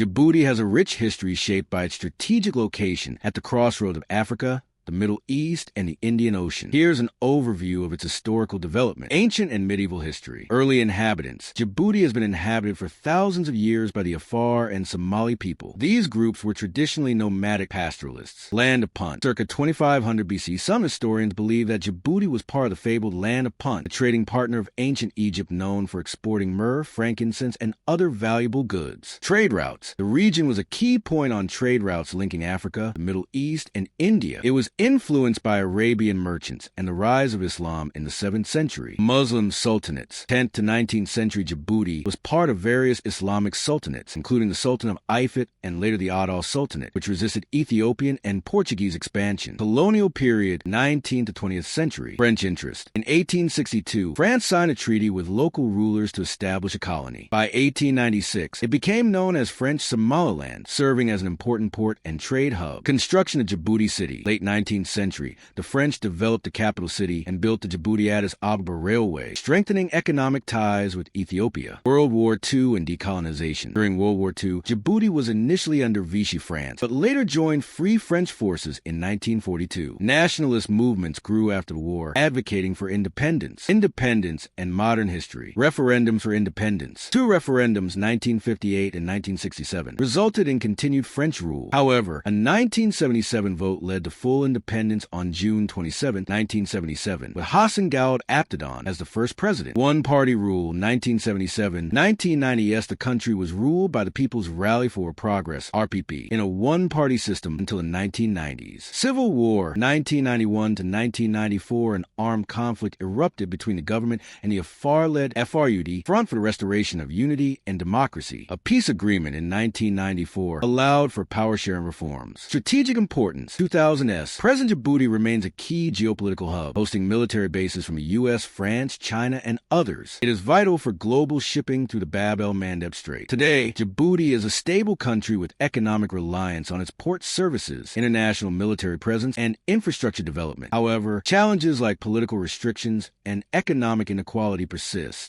Djibouti has a rich history shaped by its strategic location at the crossroads of Africa, the Middle East, and the Indian Ocean. Here's an overview of its historical development. Ancient and medieval history. Early inhabitants. Djibouti has been inhabited for thousands of years by the Afar and Somali people. These groups were traditionally nomadic pastoralists. Land of Punt. Circa 2500 BC, some historians believe that Djibouti was part of the fabled Land of Punt, a trading partner of ancient Egypt known for exporting myrrh, frankincense, and other valuable goods. Trade routes. The region was a key point on trade routes linking Africa, the Middle East, and India. It was influenced by Arabian merchants and the rise of Islam in the 7th century. Muslim sultanates. 10th to 19th century Djibouti was part of various Islamic sultanates, including the Sultan of Ifit and later the Adal Sultanate, which resisted Ethiopian and Portuguese expansion. Colonial period, 19th to 20th century. French interest. In 1862, France signed a treaty with local rulers to establish a colony. By 1896, it became known as French Somaliland, serving as an important port and trade hub. Construction of Djibouti City. Late 19th century, the French developed the capital city and built the Djibouti-Addis Ababa Railway, strengthening economic ties with Ethiopia. World War II and decolonization. During World War II, Djibouti was initially under Vichy France, but later joined Free French forces in 1942. Nationalist movements grew after the war, advocating for independence. Independence and modern history. Referendums for independence. Two referendums, 1958 and 1967, resulted in continued French rule. However, a 1977 vote led to full independence on June 27, 1977, with Hassan Gaud Abdadon as the first president. One-party rule, 1977. 1990s, the country was ruled by the People's Rally for Progress, RPP, in a one-party system until the 1990s. Civil War, 1991 to 1994, an armed conflict erupted between the government and the Afar-led FRUD, Front for the Restoration of Unity and Democracy. A peace agreement in 1994 allowed for power-sharing reforms. Strategic importance, 2000s. Present Djibouti remains a key geopolitical hub, hosting military bases from the U.S., France, China, and others. It is vital for global shipping through the Bab el-Mandeb Strait. Today, Djibouti is a stable country with economic reliance on its port services, international military presence, and infrastructure development. However, challenges like political restrictions and economic inequality persist.